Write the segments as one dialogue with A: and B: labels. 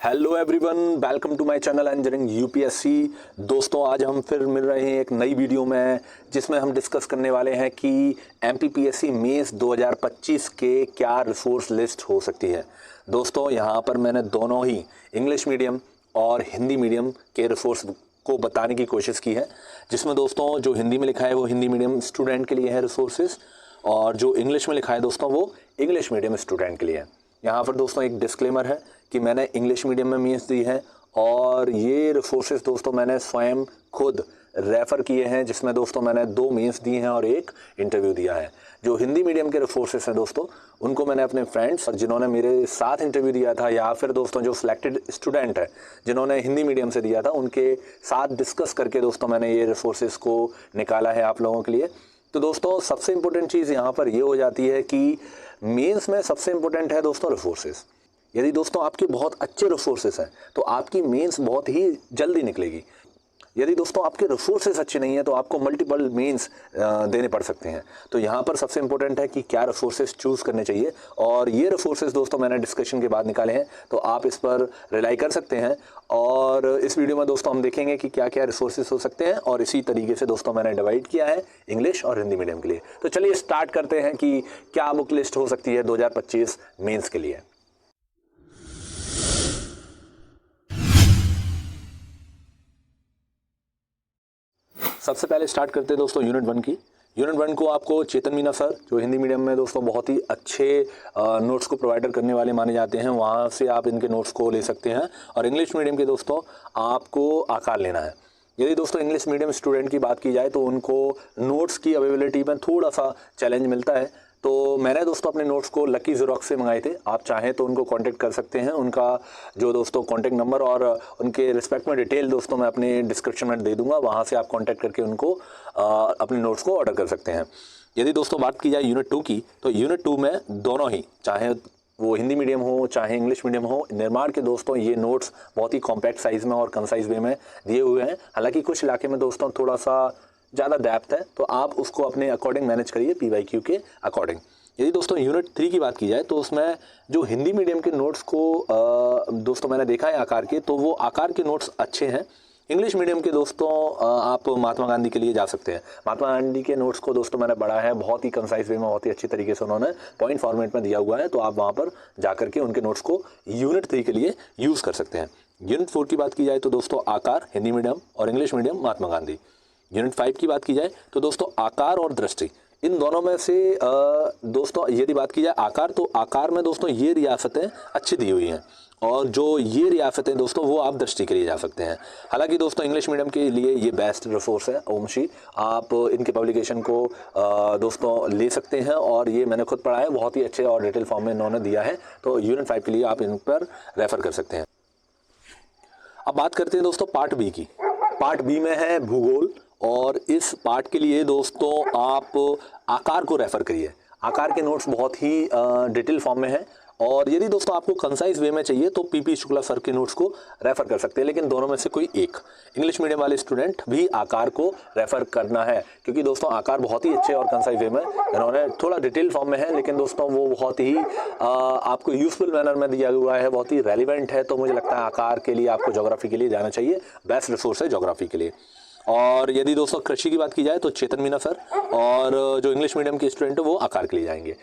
A: Hello everyone, welcome to my channel engineering UPSC. दोस्तों, आज हम फिर मिल रहे हैं एक नई वीडियो में, जिसमें हम डिस्कस करने वाले हैं कि एमपीपीएससी मेंस 2025 के क्या रिसोर्स लिस्ट हो सकती है। दोस्तों, यहाँ पर मैंने दोनों ही इंग्लिश मीडियम और हिंदी मीडियम के रिसोर्स को बताने की कोशिश की है, जिसमें दोस्तों जो हिंदी में लिखा है वो हिंदी मीडियम स्टूडेंट के लिए है रिसोर्सेज, और जो इंग्लिश में लिखा है दोस्तों वो इंग्लिश मीडियम स्टूडेंट के लिए है। यहाँ पर दोस्तों एक डिस्क्लेमर है कि मैंने इंग्लिश मीडियम में मेंस दी है और ये रिसोर्सेज दोस्तों मैंने स्वयं खुद रेफ़र किए हैं, जिसमें दोस्तों मैंने 2 मेंस दिए हैं और 1 इंटरव्यू दिया है। जो हिंदी मीडियम के रिसोर्सेज हैं दोस्तों, उनको मैंने अपने फ्रेंड्स और जिन्होंने मेरे साथ इंटरव्यू दिया था, या फिर दोस्तों जो सिलेक्टेड स्टूडेंट है जिन्होंने हिंदी मीडियम से दिया था, उनके साथ डिस्कस करके दोस्तों मैंने ये रिसोर्सेज को निकाला है आप लोगों के लिए। तो दोस्तों सबसे इम्पोर्टेंट चीज़ यहाँ पर ये हो जाती है कि मेंस में सबसे इम्पोर्टेंट है दोस्तों रिसोर्सेज। यदि दोस्तों आपके बहुत अच्छे रिसोर्सेज हैं तो आपकी मेंस बहुत ही जल्दी निकलेगी। यदि दोस्तों आपके रिसोर्सेज अच्छे नहीं हैं तो आपको मल्टीपल मेंस देने पड़ सकते हैं। तो यहाँ पर सबसे इम्पोर्टेंट है कि क्या रिसोर्सेज चूज़ करने चाहिए, और ये रिसोर्सेज दोस्तों मैंने डिस्कशन के बाद निकाले हैं, तो आप इस पर रिलाई कर सकते हैं। और इस वीडियो में दोस्तों हम देखेंगे कि क्या क्या रिसोर्सेज हो सकते हैं, और इसी तरीके से दोस्तों मैंने डिवाइड किया है इंग्लिश और हिंदी मीडियम के लिए। तो चलिए स्टार्ट करते हैं कि क्या बुक लिस्ट हो सकती है 2025 मेंस के लिए। सबसे पहले स्टार्ट करते हैं दोस्तों यूनिट 1 की। यूनिट 1 को आपको चेतन मीना सर, जो हिंदी मीडियम में दोस्तों बहुत ही अच्छे नोट्स को प्रोवाइडर करने वाले माने जाते हैं, वहाँ से आप इनके नोट्स को ले सकते हैं। और इंग्लिश मीडियम के दोस्तों आपको आकार लेना है। यदि दोस्तों इंग्लिश मीडियम स्टूडेंट की बात की जाए तो उनको नोट्स की अवेलेबिलिटी में थोड़ा सा चैलेंज मिलता है। तो मैंने दोस्तों अपने नोट्स को लकी ज़ेरॉक्स से मंगाए थे। आप चाहें तो उनको कांटेक्ट कर सकते हैं। उनका जो दोस्तों कांटेक्ट नंबर और उनके रिस्पेक्ट में डिटेल दोस्तों मैं अपने डिस्क्रिप्शन में दे दूंगा, वहां से आप कांटेक्ट करके उनको अपने नोट्स को ऑर्डर कर सकते हैं। यदि दोस्तों बात की जाए यूनिट 2 की, तो यूनिट 2 में दोनों ही, चाहे वो हिंदी मीडियम हो चाहे इंग्लिश मीडियम हो, निर्माण के दोस्तों ये नोट्स बहुत ही कॉम्पैक्ट साइज़ में और कंसाइज वे में दिए हुए हैं। हालांकि कुछ इलाके में दोस्तों थोड़ा सा ज़्यादा डेप्थ है, तो आप उसको अपने अकॉर्डिंग मैनेज करिए, PYQ के अकॉर्डिंग। यदि दोस्तों यूनिट 3 की बात की जाए तो उसमें जो हिंदी मीडियम के नोट्स को दोस्तों मैंने देखा है आकार के, तो वो आकार के नोट्स अच्छे हैं। इंग्लिश मीडियम के दोस्तों आप महात्मा गांधी के लिए जा सकते हैं। महात्मा गांधी के नोट्स को दोस्तों मैंने पढ़ा है, बहुत ही कंसाइज वे में, बहुत ही अच्छी तरीके से उन्होंने पॉइंट फॉर्मेट में दिया हुआ है, तो आप वहाँ पर जाकर के उनके नोट्स को यूनिट 3 के लिए यूज़ कर सकते हैं। यूनिट 4 की बात की जाए तो दोस्तों आकार हिंदी मीडियम और English medium Mahatma Gandhi. Unit 5 की बात की जाए तो दोस्तों आकार और दृष्टि, इन दोनों में से दोस्तों यदि बात की जाए आकार, तो आकार में दोस्तों ये रियासतें अच्छी दी हुई हैं, और जो ये रियासतें दोस्तों वो आप दृष्टि के लिए जा सकते हैं। हालांकि दोस्तों इंग्लिश मीडियम के लिए ये बेस्ट रिसोर्स है ओमशी, आप इनके पब्लिकेशन को दोस्तों ले सकते हैं, और ये मैंने खुद पढ़ा है, बहुत ही अच्छे और डिटेल फॉर्म में इन्होंने दिया है। तो यूनिट 5 के लिए आप इन पर रेफर कर सकते हैं। अब बात करते हैं दोस्तों पार्ट बी की। पार्ट बी में है भूगोल, और इस पार्ट के लिए दोस्तों आप आकार को रेफ़र करिए। आकार के नोट्स बहुत ही डिटेल फॉर्म में है, और यदि दोस्तों आपको कंसाइज वे में चाहिए तो PP शुक्ला सर के नोट्स को रेफ़र कर सकते हैं, लेकिन दोनों में से कोई एक। इंग्लिश मीडियम वाले स्टूडेंट भी आकार को रेफ़र करना है, क्योंकि दोस्तों आकार बहुत ही अच्छे और कंसाइज वे में इन्होंने, थोड़ा डिटेल फॉर्म में है, लेकिन दोस्तों वो बहुत ही आपको यूजफुल मैनर में दिया हुआ है, बहुत ही रेलिवेंट है। तो मुझे लगता है आकार के लिए आपको ज्योग्राफी के लिए जाना चाहिए, बेस्ट रिसोर्स है ज्योग्राफी के लिए। और यदि दोस्तों कृषि की बात की जाए तो चेतन मीना सर, और जो इंग्लिश मीडियम के स्टूडेंट है वो आकार के लिए जाएंगे।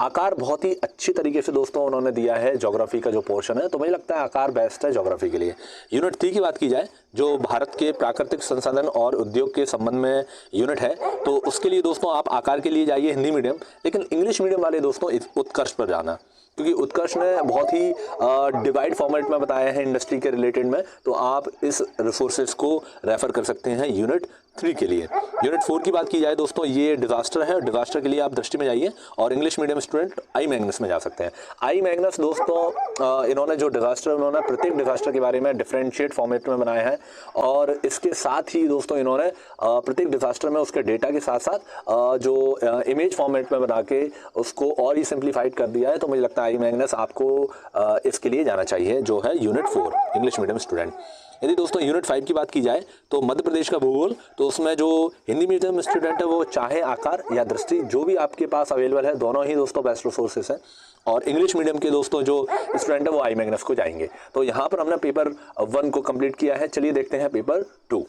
A: आकार बहुत ही अच्छी तरीके से दोस्तों उन्होंने दिया है ज्योग्राफी का जो पोर्शन है, तो मुझे लगता है आकार बेस्ट है ज्योग्राफी के लिए। यूनिट 3 की बात की जाए, जो भारत के प्राकृतिक संसाधन और उद्योग के संबंध में यूनिट है, तो उसके लिए दोस्तों आप आकार के लिए जाइए हिंदी मीडियम, लेकिन इंग्लिश मीडियम वाले दोस्तों उत्कर्ष पर जाना, क्योंकि उत्कर्ष ने बहुत ही डिवाइड फॉर्मेट में बताया है इंडस्ट्री के रिलेटेड में, तो आप इस रिसोर्सेज को रेफर कर सकते हैं यूनिट 3 के लिए। यूनिट 4 की बात की जाए दोस्तों, ये डिजास्टर है, डिजास्टर के लिए आप दृष्टि में जाइए, और English medium student I Magnus में जा सकते हैं। आई मैग्नस दोस्तों इन्होंने जो डिजास्टर, उन्होंने प्रत्येक डिजास्टर के बारे में डिफरेंशिएट फॉर्मेट में बनाया है, और इसके साथ ही दोस्तों इन्होंने प्रत्येक डिजास्टर में उसके डेटा के साथ साथ जो इमेज फॉर्मेट में बना के उसको और ही सिंप्लीफाइड कर दिया है। तो मुझे लगता है आई मैग्नस आपको इसके लिए जाना चाहिए, जो है यूनिट 4 इंग्लिश मीडियम स्टूडेंट। यदि दोस्तों यूनिट 5 की बात की जाए तो मध्य प्रदेश का भूगोल, तो उसमें जो हिंदी मीडियम स्टूडेंट है वो चाहे आकार या दृष्टि जो भी आपके पास अवेलेबल है, दोनों ही दोस्तों बेस्ट रिसोर्सेस हैं। और इंग्लिश मीडियम के दोस्तों जो स्टूडेंट है वो आई मैग्नस को जाएंगे। तो यहाँ पर हमने पेपर 1 को कंप्लीट किया है। चलिए देखते हैं पेपर 2।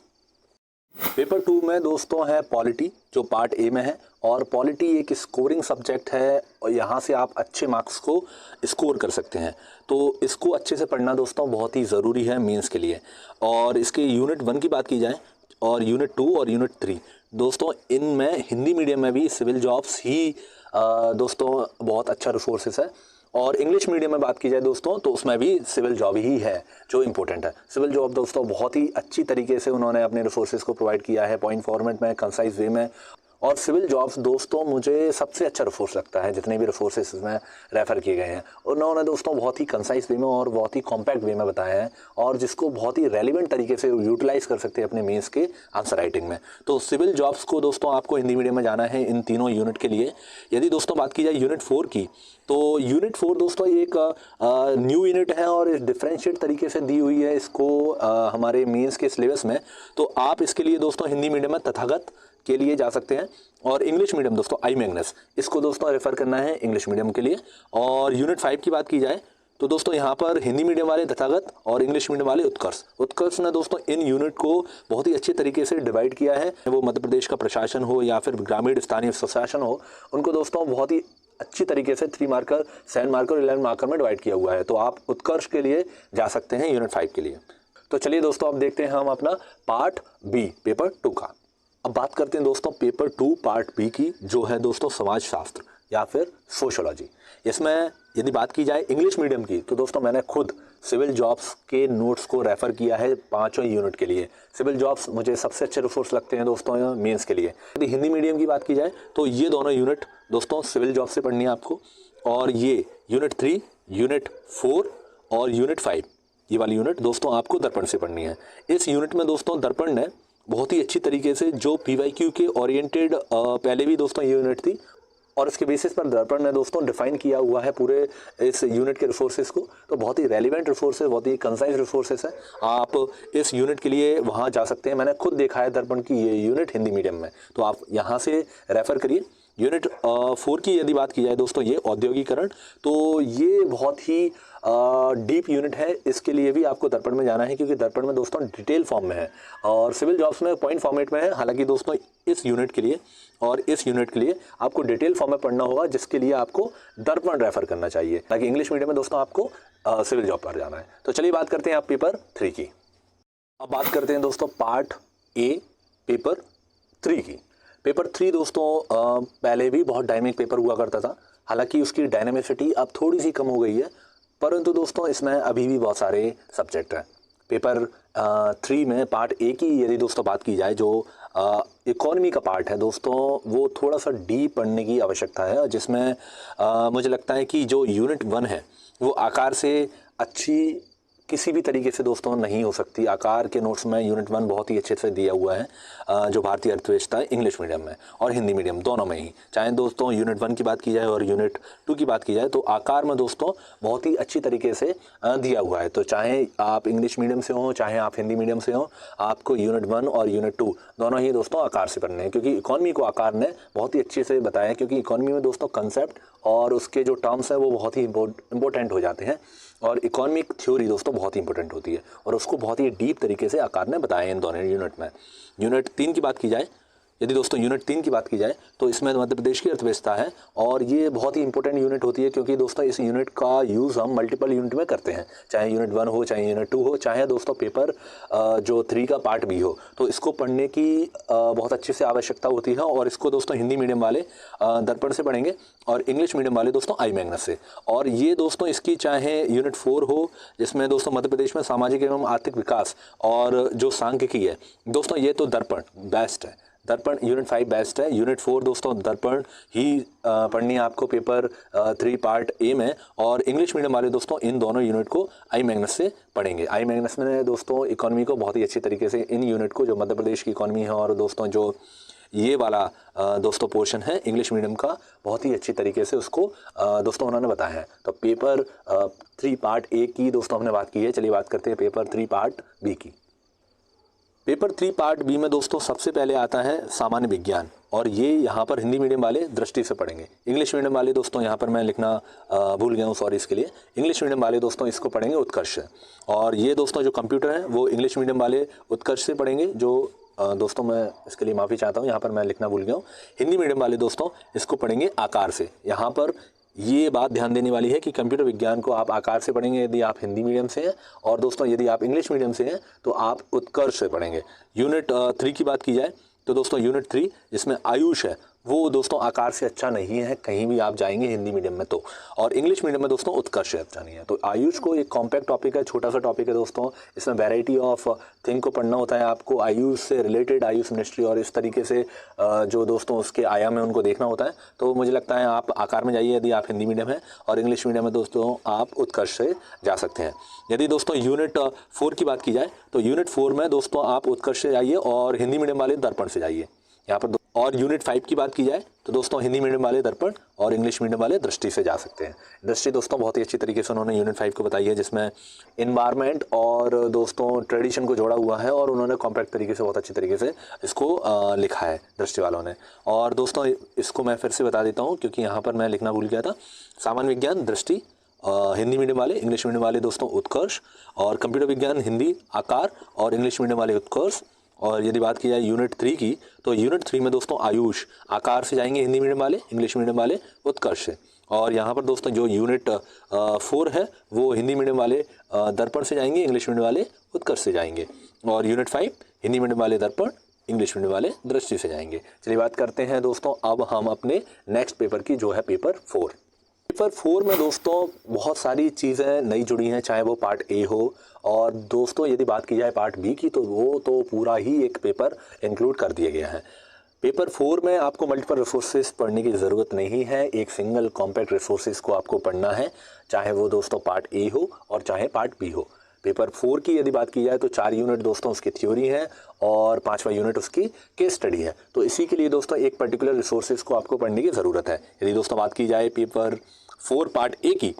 A: पेपर 2 में दोस्तों है पॉलिटी, जो पार्ट ए में है। और पॉलिटी एक स्कोरिंग सब्जेक्ट है और यहाँ से आप अच्छे मार्क्स को स्कोर कर सकते हैं। तो इसको अच्छे से पढ़ना दोस्तों बहुत ही ज़रूरी है मेंस के लिए। और इसके यूनिट 1 की बात की जाए और यूनिट 2 और यूनिट 3 दोस्तों, इनमें हिंदी मीडियम में भी सिविल जॉब्स ही दोस्तों बहुत अच्छा रिसोर्सेस है। और इंग्लिश मीडियम में बात की जाए दोस्तों तो उसमें भी सिविल जॉब ही है जो इम्पोर्टेंट है। सिविल जॉब दोस्तों बहुत ही अच्छी तरीके से उन्होंने अपने रिसोर्सेज को प्रोवाइड किया है, पॉइंट फॉर्मेट में, कंसाइज वे में। और सिविल जॉब्स दोस्तों मुझे सबसे अच्छा रिसोर्स लगता है जितने भी रिसोर्सेज में रेफ़र किए गए हैं। उन्होंने दोस्तों बहुत ही कंसाइज वे में और बहुत ही कॉम्पैक्ट वे में बताया है, और जिसको बहुत ही रेलिवेंट तरीके से यूटिलाइज कर सकते हैं अपने मेंस के आंसर राइटिंग में। तो सिविल जॉब्स को दोस्तों आपको हिंदी मीडियम में जाना है इन तीनों यूनिट के लिए। यदि दोस्तों बात की जाए यूनिट 4 की, तो यूनिट 4 दोस्तों एक न्यू यूनिट है और डिफरेंशिएट तरीके से दी हुई है इसको हमारे मेंस के सिलेबस में। तो आप इसके लिए दोस्तों हिंदी मीडियम में तथागत के लिए जा सकते हैं, और इंग्लिश मीडियम दोस्तों आई मैग्नस, इसको दोस्तों रेफ़र करना है इंग्लिश मीडियम के लिए। और यूनिट 5 की बात की जाए तो दोस्तों यहाँ पर हिंदी मीडियम वाले तथागत और इंग्लिश मीडियम वाले उत्कर्ष ने दोस्तों इन यूनिट को बहुत ही अच्छे तरीके से डिवाइड किया है। वो मध्य प्रदेश का प्रशासन हो या फिर ग्रामीण स्थानीय स्वशासन हो, उनको दोस्तों बहुत ही अच्छी तरीके से 3 मार्कर, 7 मार्कर और 11 मार्कर में डिवाइड किया हुआ है। तो आप उत्कर्ष के लिए जा सकते हैं यूनिट 5 के लिए। तो चलिए दोस्तों अब देखते हैं हम अपना पार्ट बी पेपर 2 का। अब बात करते हैं दोस्तों पेपर 2 पार्ट बी की, जो है दोस्तों समाज शास्त्र या फिर सोशोलॉजी। इसमें यदि बात की जाए इंग्लिश मीडियम की तो दोस्तों मैंने खुद सिविल जॉब्स के नोट्स को रेफ़र किया है 5 यूनिट के लिए। सिविल जॉब्स मुझे सबसे अच्छे रिसोर्स लगते हैं दोस्तों मेंस के लिए। यदि हिंदी मीडियम की बात की जाए तो ये दोनों यूनिट दोस्तों सिविल जॉब से पढ़नी है आपको। और ये यूनिट 3, यूनिट 4 और यूनिट 5, ये वाली यूनिट दोस्तों आपको दर्पण से पढ़नी है। इस यूनिट में दोस्तों दर्पण ने बहुत ही अच्छी तरीके से जो PYQ के ओरिएंटेड पहले भी दोस्तों ये यूनिट थी, और इसके बेसिस पर दर्पण ने दोस्तों डिफाइन किया हुआ है पूरे इस यूनिट के रिसोर्सेज को। तो बहुत ही रेलिवेंट रिसोर्सेज, बहुत ही कंसाइज रिसोर्सेज है। आप इस यूनिट के लिए वहाँ जा सकते हैं। मैंने खुद देखा है दर्पण की ये यूनिट हिंदी मीडियम में, तो आप यहाँ से रेफ़र करिए। यूनिट 4 की यदि बात की जाए दोस्तों, ये औद्योगिकरण, तो ये बहुत ही डीप यूनिट है। इसके लिए भी आपको दर्पण में जाना है, क्योंकि दर्पण में दोस्तों डिटेल फॉर्म में है और सिविल जॉब्स में पॉइंट फॉर्मेट में है। हालांकि दोस्तों इस यूनिट के लिए और इस यूनिट के लिए आपको डिटेल फॉर्म में पढ़ना होगा, जिसके लिए आपको दर्पण रेफ़र करना चाहिए, ताकि इंग्लिश मीडियम में दोस्तों आपको सिविल जॉब पर जाना है। तो चलिए बात करते हैं आप पेपर 3 की। अब बात करते हैं दोस्तों पार्ट ए पेपर 3 की। पेपर 3 दोस्तों पहले भी बहुत डायनेमिक पेपर हुआ करता था। हालांकि उसकी डायनेमिसिटी अब थोड़ी सी कम हो गई है, परंतु दोस्तों इसमें अभी भी बहुत सारे सब्जेक्ट हैं। पेपर 3 में पार्ट ए की यदि दोस्तों बात की जाए, जो इकोनॉमी का पार्ट है दोस्तों, वो थोड़ा सा डीप पढ़ने की आवश्यकता है, जिसमें मुझे लगता है कि जो यूनिट 1 है वो आकार से अच्छी किसी भी तरीके से दोस्तों नहीं हो सकती। आकार के नोट्स में यूनिट 1 बहुत ही अच्छे से दिया हुआ है, जो भारतीय अर्थव्यवस्था है इंग्लिश मीडियम में और हिंदी मीडियम दोनों में ही। चाहे दोस्तों यूनिट 1 की बात की जाए और यूनिट 2 की बात की जाए, तो आकार में दोस्तों बहुत ही अच्छी तरीके से दिया हुआ है। तो चाहे आप इंग्लिश मीडियम से हों, चाहे आप हिंदी मीडियम से हों, आपको यूनिट 1 और यूनिट 2 दोनों ही दोस्तों आकार से पढ़ने हैं, क्योंकि इकॉनमी को आकार ने बहुत ही अच्छे से बताया है। क्योंकि इकॉनमी में दोस्तों कंसेप्ट और उसके जो टर्म्स हैं वो बहुत ही इंपॉर्टेंट हो जाते हैं, और इकोनॉमिक थ्योरी दोस्तों बहुत ही इंपॉर्टेंट होती है, और उसको बहुत ही डीप तरीके से आकार ने बताया इन दोनों यूनिट में। यूनिट 3 की बात की जाए, यदि दोस्तों यूनिट 3 की बात की जाए, तो इसमें मध्य प्रदेश की अर्थव्यवस्था है, और ये बहुत ही इंपॉर्टेंट यूनिट होती है, क्योंकि दोस्तों इस यूनिट का यूज़ हम मल्टीपल यूनिट में करते हैं। चाहे यूनिट 1 हो, चाहे यूनिट 2 हो, चाहे दोस्तों पेपर जो 3 का पार्ट भी हो, तो इसको पढ़ने की बहुत अच्छे से आवश्यकता होती है। और इसको दोस्तों हिंदी मीडियम वाले दर्पण से पढ़ेंगे और इंग्लिश मीडियम वाले दोस्तों आई मैग्नस से। और ये दोस्तों इसकी चाहे यूनिट 4 हो, जिसमें दोस्तों मध्य प्रदेश में सामाजिक एवं आर्थिक विकास और जो सांख्यिकी है दोस्तों, ये तो दर्पण बेस्ट है। दर्पण यूनिट 5 बेस्ट है। यूनिट 4 दोस्तों दर्पण ही पढ़नी है आपको पेपर 3 पार्ट ए में, और इंग्लिश मीडियम वाले दोस्तों इन दोनों यूनिट को आई मैग्नस से पढ़ेंगे। आई मैग्नस में दोस्तों इकोनॉमी को बहुत ही अच्छी तरीके से इन यूनिट को, जो मध्य प्रदेश की इकोनॉमी है और दोस्तों जो ये वाला दोस्तों पोर्शन है इंग्लिश मीडियम का, बहुत ही अच्छी तरीके से उसको दोस्तों उन्होंने बताया है। तो पेपर 3 पार्ट ए की दोस्तों हमने बात की है। चलिए बात करते हैं पेपर 3 पार्ट बी की। पेपर 3 पार्ट बी में दोस्तों सबसे पहले आता है सामान्य विज्ञान, और ये यहाँ पर हिंदी मीडियम वाले दृष्टि से पढ़ेंगे। इंग्लिश मीडियम वाले दोस्तों यहाँ पर मैं लिखना भूल गया हूँ, सॉरी इसके लिए। इंग्लिश मीडियम वाले दोस्तों इसको पढ़ेंगे उत्कर्ष से, और ये दोस्तों जो कंप्यूटर है वो इंग्लिश मीडियम वाले उत्कर्ष से पढ़ेंगे। जो दोस्तों मैं इसके लिए माफ़ी चाहता हूँ, यहाँ पर मैं लिखना भूल गया हूँ। हिंदी मीडियम वाले दोस्तों इसको पढ़ेंगे आकार से। यहाँ पर ये बात ध्यान देने वाली है कि कंप्यूटर विज्ञान को आप आकार से पढ़ेंगे यदि आप हिंदी मीडियम से हैं, और दोस्तों यदि आप इंग्लिश मीडियम से हैं तो आप उत्कर्ष से पढ़ेंगे। यूनिट 3 की बात की जाए तो दोस्तों यूनिट 3 जिसमें आयुष है वो दोस्तों आकार से अच्छा नहीं है, कहीं भी आप जाएंगे हिंदी मीडियम में तो, और इंग्लिश मीडियम में दोस्तों उत्कर्ष से अच्छा नहीं है। तो आयुष को एक कॉम्पैक्ट टॉपिक है, छोटा सा टॉपिक है दोस्तों। इसमें वैरायटी ऑफ थिंग को पढ़ना होता है आपको, आयुष से रिलेटेड, आयुष मिनिस्ट्री और इस तरीके से जो दोस्तों उसके आयाम है उनको देखना होता है। तो मुझे लगता है आप आकार में जाइए यदि आप हिंदी मीडियम है, और इंग्लिश मीडियम में दोस्तों आप उत्कर्ष से जा सकते हैं। यदि दोस्तों यूनिट 4 की बात की जाए तो यूनिट 4 में दोस्तों आप उत्कर्ष से जाइए और हिंदी मीडियम वाले दर्पण से जाइए यहाँ पर। और यूनिट 5 की बात की जाए तो दोस्तों हिंदी मीडियम वाले दर्पण और इंग्लिश मीडियम वाले दृष्टि से जा सकते हैं। दृष्टि दोस्तों बहुत ही अच्छी तरीके से उन्होंने यूनिट 5 को बताई है, जिसमें इन्वायरमेंट और दोस्तों ट्रेडिशन को जोड़ा हुआ है, और उन्होंने कॉम्पैक्ट तरीके से बहुत अच्छी तरीके से इसको लिखा है दृष्टि वालों ने। और दोस्तों इसको मैं फिर से बता देता हूँ क्योंकि यहाँ पर मैं लिखना भूल गया था। सामान्य विज्ञान दृष्टि, हिंदी मीडियम वाले, इंग्लिश मीडियम वाले दोस्तों उत्कर्ष, और कंप्यूटर विज्ञान हिंदी आकार और इंग्लिश मीडियम वाले उत्कर्ष। और यदि बात की जाए यूनिट 3 की तो यूनिट 3 में दोस्तों आयुष आकार से जाएंगे हिंदी मीडियम वाले, इंग्लिश मीडियम वाले उत्कर्ष से। और यहाँ पर दोस्तों जो यूनिट 4 है वो हिंदी मीडियम वाले दर्पण से जाएंगे, इंग्लिश मीडियम वाले उत्कर्ष से जाएंगे। और यूनिट 5 हिंदी मीडियम वाले दर्पण, इंग्लिश मीडियम वाले दृष्टि से जाएंगे। चलिए बात करते हैं दोस्तों अब हम अपने नेक्स्ट पेपर की, जो है पेपर 4। पेपर 4 में दोस्तों बहुत सारी चीज़ें नई जुड़ी हैं, चाहे वो पार्ट ए हो, और दोस्तों यदि बात की जाए पार्ट बी की तो वो तो पूरा ही एक पेपर इंक्लूड कर दिया गया है। पेपर 4 में आपको मल्टीपल रिसोर्सेज पढ़ने की ज़रूरत नहीं है, एक सिंगल कॉम्पैक्ट रिसोर्सेज को आपको पढ़ना है, चाहे वो दोस्तों पार्ट ए हो और चाहे पार्ट बी हो। पेपर 4 की यदि बात की जाए तो 4 यूनिट दोस्तों उसकी थ्योरी है और 5वां यूनिट उसकी केस स्टडी है। तो इसी के लिए दोस्तों एक पर्टिकुलर रिसोर्सेज को आपको पढ़ने की ज़रूरत है। यदि दोस्तों बात की जाए पेपर 4 पार्ट ए की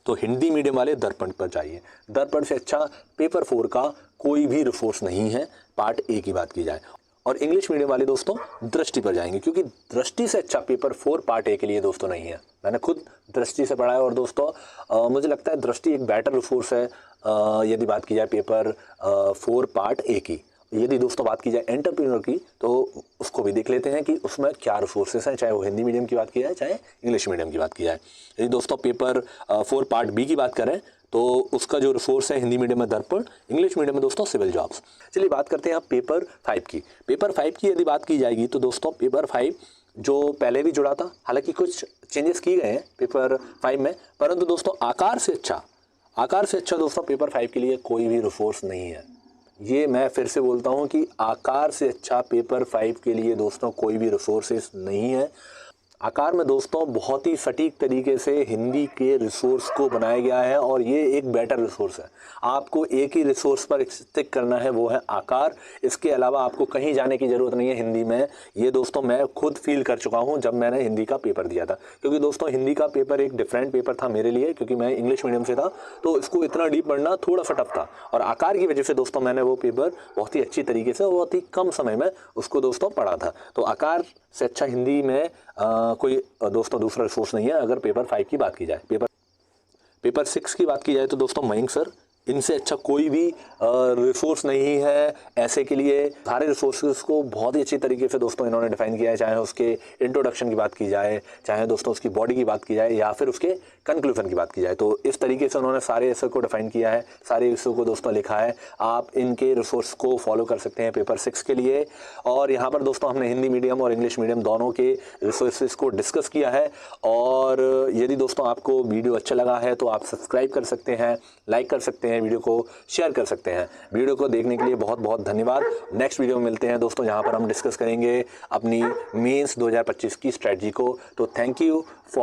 A: तो हिंदी मीडियम वाले दर्पण पर जाइए। दर्पण से अच्छा पेपर 4 का कोई भी रिसोर्स नहीं है पार्ट ए की बात की जाए। और इंग्लिश मीडियम वाले दोस्तों दृष्टि पर जाएंगे, क्योंकि दृष्टि से अच्छा पेपर 4 पार्ट ए के लिए दोस्तों नहीं है। मैंने खुद दृष्टि से पढ़ा है, और दोस्तों मुझे लगता है दृष्टि एक बेटर रिसोर्स है यदि बात की जाए पेपर 4 पार्ट ए की। यदि दोस्तों बात की जाए एंटरप्रेन्योर की तो उसको भी देख लेते हैं कि उसमें क्या रिसोर्सेस हैं, चाहे वो हिंदी मीडियम की बात की जाए चाहे इंग्लिश मीडियम की बात की जाए। यदि दोस्तों पेपर 4 पार्ट बी की बात करें तो उसका जो रिसोर्स है हिंदी मीडियम में दर्पण, इंग्लिश मीडियम में दोस्तों सिविल जॉब्स। चलिए बात करते हैं आप पेपर 5 की। पेपर 5 की यदि बात की जाएगी तो दोस्तों पेपर 5 जो पहले भी जुड़ा था, हालांकि कुछ चेंजेस किए गए हैं पेपर 5 में, परंतु दोस्तों आकार से अच्छा दोस्तों पेपर 5 के लिए कोई भी रिसोर्स नहीं है। ये मैं फिर से बोलता हूँ कि आकार से अच्छा पेपर 5 के लिए दोस्तों कोई भी रिसोर्सेस नहीं है। आकार में दोस्तों बहुत ही सटीक तरीके से हिंदी के रिसोर्स को बनाया गया है, और ये एक बेटर रिसोर्स है। आपको एक ही रिसोर्स पर स्टिक करना है, वो है आकार। इसके अलावा आपको कहीं जाने की ज़रूरत नहीं है हिंदी में। ये दोस्तों मैं खुद फील कर चुका हूँ जब मैंने हिंदी का पेपर दिया था, क्योंकि दोस्तों हिंदी का पेपर एक डिफरेंट पेपर था मेरे लिए, क्योंकि मैं इंग्लिश मीडियम से था तो इसको इतना डीप पढ़ना थोड़ा सा टफ था। और आकार की वजह से दोस्तों मैंने वो पेपर बहुत ही अच्छी तरीके से बहुत ही कम समय में उसको दोस्तों पढ़ा था। तो आकार से अच्छा हिंदी में कोई दोस्तों दूसरा रिसोर्स नहीं है अगर पेपर 5 की बात की जाए। पेपर 6 की बात की जाए तो दोस्तों मयंक सर, इनसे अच्छा कोई भी रिसोर्स नहीं है ऐसे के लिए। सारे रिसोर्सेज को बहुत ही अच्छी तरीके से दोस्तों इन्होंने डिफाइन किया है, चाहे उसके इंट्रोडक्शन की बात की जाए, चाहे दोस्तों उसकी बॉडी की बात की जाए, या फिर उसके कंक्लूजन की बात की जाए। तो इस तरीके से उन्होंने सारे इशू को डिफाइन किया है, सारे इशू को दोस्तों लिखा है। आप इनके रिसोर्स को फॉलो कर सकते हैं पेपर 6 के लिए। और यहाँ पर दोस्तों हमने हिंदी मीडियम और इंग्लिश मीडियम दोनों के रिसोर्सेज को डिस्कस किया है। और यदि दोस्तों आपको वीडियो अच्छा लगा है तो आप सब्सक्राइब कर सकते हैं, लाइक कर सकते हैं, वीडियो को शेयर कर सकते हैं। वीडियो को देखने के लिए बहुत बहुत धन्यवाद। नेक्स्ट वीडियो में मिलते हैं दोस्तों, जहां पर हम डिस्कस करेंगे अपनी मेंस 2025 की स्ट्रेटजी को। तो थैंक यू फॉर